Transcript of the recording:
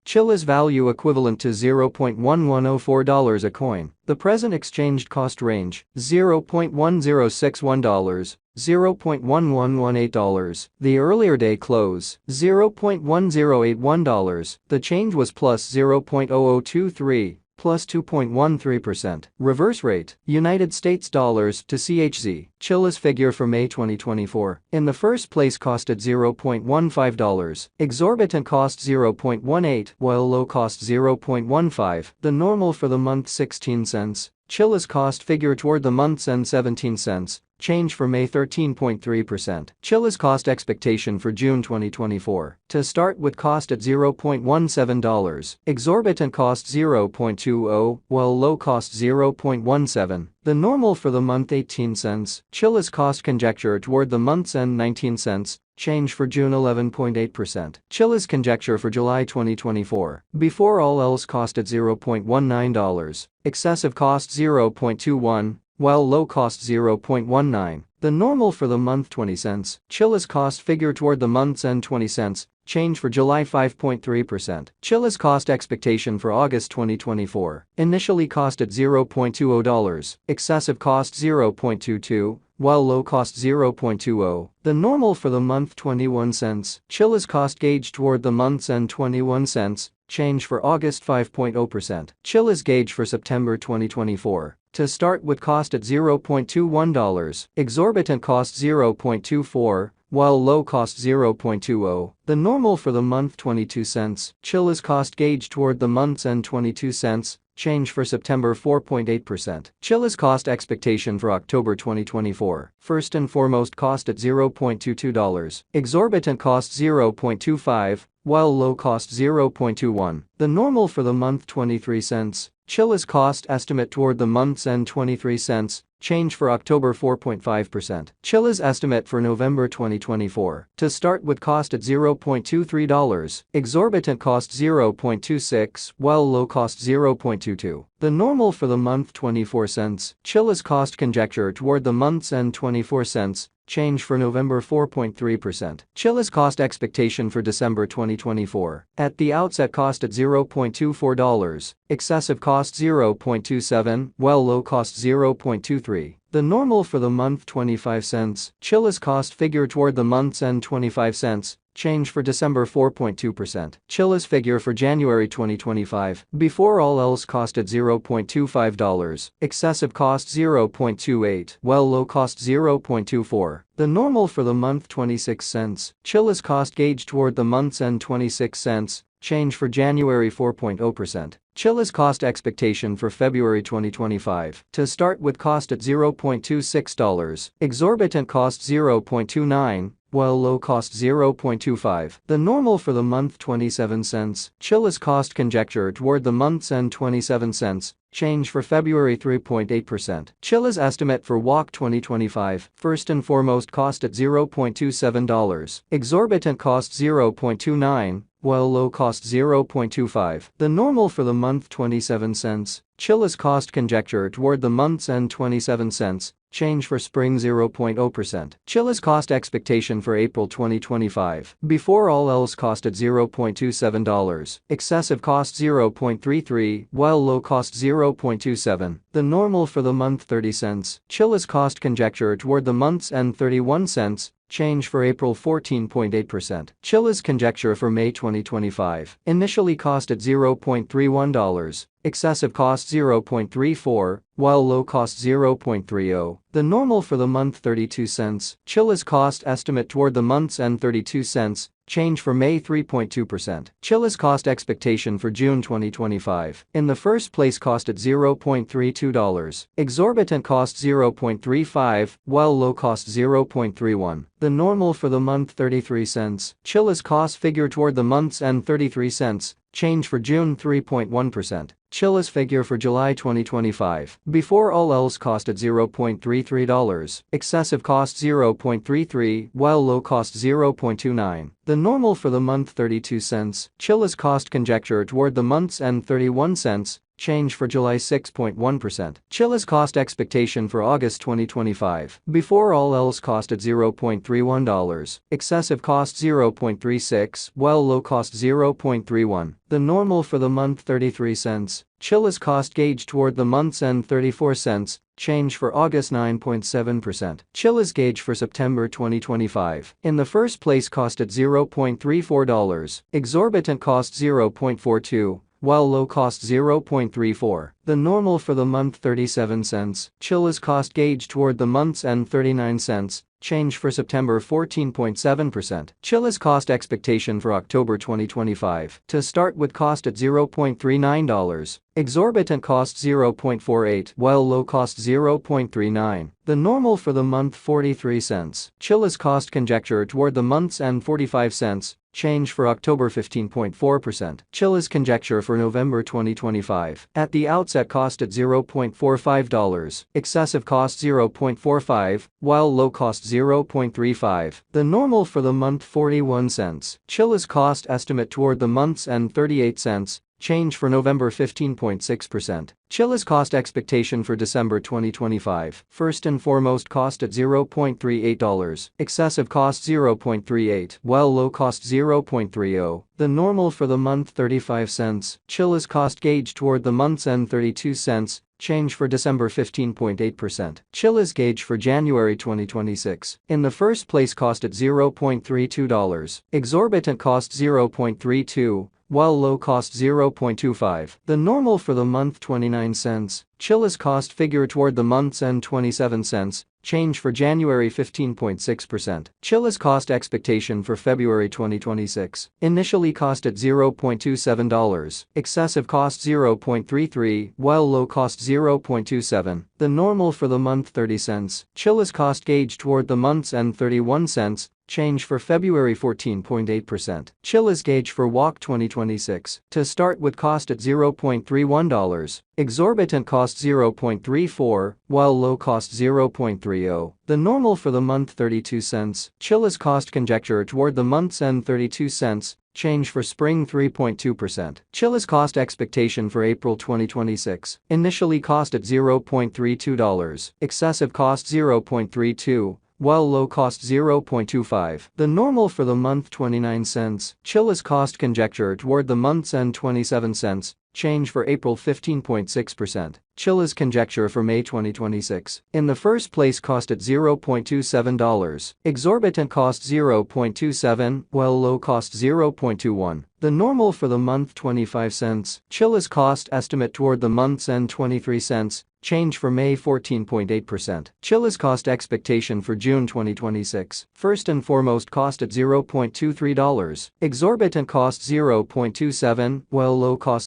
Chiliz value equivalent to $0.1104 a coin. The present exchanged cost range, $0.1061, $0.1118. The earlier day close, $0.1081. The change was plus 0.0023. Plus 2.13%. Reverse rate, United States dollars to CHZ. Chiliz figure for May 2024. In the first place costed $0.15. Exorbitant cost 0.18, while low cost 0.15. The normal for the month 16 cents. Chiliz cost figure toward the month's end 17 cents. Change for May 13.3%. Chiliz cost expectation for June 2024. To start with cost at $0.17. Exorbitant cost 0.20, while low cost 0.17. The normal for the month 18 cents. Chiliz cost conjecture toward the month's end 19 cents. Change for June 11.8%. Chiliz conjecture for July 2024. Before all else cost at $0.19. Excessive cost 0.21. While low cost 0.19. The normal for the month 20 cents. Chiliz cost figure toward the month's end 20 cents. Change for July 5.3%. Chiliz cost expectation for August 2024. Initially cost at $0.20. Excessive cost 0.22. While low cost 0.20. The normal for the month 21 cents. Chiliz cost gauge toward the month's end 21 cents. Change for August 5.0%. Chiliz gauge for September 2024. To start with cost at $0.21. Exorbitant cost 0.24. While low cost 0.20. The normal for the month 22 cents. Chiliz cost gauge toward the month's end 22 cents. Change for September 4.8%. Chiliz cost expectation for October 2024. First and foremost cost at $0.22. Exorbitant cost 0.25. While low cost 0.21. The normal for the month 23 cents. Chiliz cost estimate toward the month's end 23 cents. Change for October 4.5%. Chiliz estimate for November 2024. To start with cost at $0.23. Exorbitant cost 0.26. While low cost 0.22. The normal for the month 24 cents. Chiliz cost conjecture toward the month's end 24 cents. Change for November 4.3%. Chiliz cost expectation for December 2024. At the outset cost at $0.24. Excessive cost 0.27. While low cost 0.23. The normal for the month 25 cents. Chiliz cost figure toward the month's end 25 cents. Change for December 4.2%. Chiliz figure for January 2025. Before all else cost at $0.25. Excessive cost 0.28. While low cost 0.24. The normal for the month 26 cents. Chiliz cost gauge toward the month's end 26 cents. Change for January 4.0%. Chiliz cost expectation for February 2025. To start with cost at $0.26. Exorbitant cost 0.29. While low cost 0.25. The normal for the month 27 cents. Chiliz cost conjecture toward the month's end 27 cents. Change for February 3.8%. Chiliz estimate for WAC 2025. First and foremost cost at $0.27. Exorbitant cost 0.29. While low cost 0.25. The normal for the month 27 cents. Chiliz cost conjecture toward the month's end 27 cents. Change for spring 0.0%. Chiliz cost expectation for April 2025. Before all else cost at $0.27. Excessive cost 0.33. While low cost 0.27. The normal for the month 30 cents. Chiliz cost conjecture toward the month's end 31 cents. Change for April 14.8%. Chiliz conjecture for May 2025. Initially cost at $0.31. Excessive cost 0.34. While low cost 0.30. The normal for the month 32 cents. Chiliz cost estimate toward the month's end 32 cents. Change for May 3.2%. Chiliz cost expectation for June 2025. In the first place cost at $0.32. Exorbitant cost 0.35. While low cost 0.31. The normal for the month 33 cents. Chiliz cost figure toward the month's end 33 cents. Change for June 3.1%. Chiliz figure for July 2025. Before all else cost at $0.33. Excessive cost 0.33. While low cost 0.29. The normal for the month 32 cents. Chiliz cost conjecture toward the month's end 31 cents. change for July 6.1%. Chiliz cost expectation for August 2025. Before all else cost at $0.31, excessive cost 0.36, while low cost 0.31. The normal for the month 33 cents. Chiliz cost gauge toward the month's end 34 cents, change for August 9.7%. Chiliz gauge for September 2025. In the first place cost at $0.34, exorbitant cost 0.42, while low cost 0.34. The normal for the month 37 cents. Chiliz cost gauge toward the month's end 39 cents, change for September 14.7%. Chiliz cost expectation for October 2025. To start with cost at $0.39, exorbitant cost 0.48, while low cost 0.39. The normal for the month 43 cents. Chiliz cost conjecture toward the month's end 45 cents, change for October 15.4%. Chiliz conjecture for November 2025. At the outset cost at $0.45, excessive cost 0.45, while low cost 0.35. The normal for the month 41 cents. Chiliz cost estimate toward the month's end 38 cents, change for November 15.6%. Chiliz cost expectation for December 2025. First and foremost cost at $0.38, excessive cost 0.38, while low cost 0.30. The normal for the month 35 cents. Chiliz cost gauge toward the month's end 32 cents, change for December 15.8%. Chiliz gauge for January 2026. In the first place cost at $0.32, exorbitant cost 0.32, while low cost 0.25. The normal for the month 29 cents. Chiliz cost figure toward the month's end 27 cents, change for January 15.6%. Chiliz cost expectation for February 2026. Initially cost at $0.27, excessive cost 0.33, while low cost 0.27. The normal for the month 30 cents. Chiliz cost gauge toward the month's end 31 cents, change for February 14.8%. Chiliz gauge for WAC 2026. To start with cost at $0.31, exorbitant cost 0.34, while low cost 0.30. The normal for the month 32 cents. Chiliz cost conjecture toward the month's end 32 cents, change for spring 3.2%. Chiliz cost expectation for April 2026. Initially cost at $0.32, excessive cost 0.32, while low cost 0.25. The normal for the month 29 cents. Chiliz cost conjecture toward the month's end 27 cents, change for April 15.6%. Chiliz conjecture for May 2026. In the first place cost at $0.27, exorbitant cost 0.27, while low cost 0.21. The normal for the month 25 cents. Chiliz cost estimate toward the month's end 23 cents, change for May 14.8%. Chiliz cost expectation for June 2026. First and foremost cost at $0.23, exorbitant cost 0.27, while low cost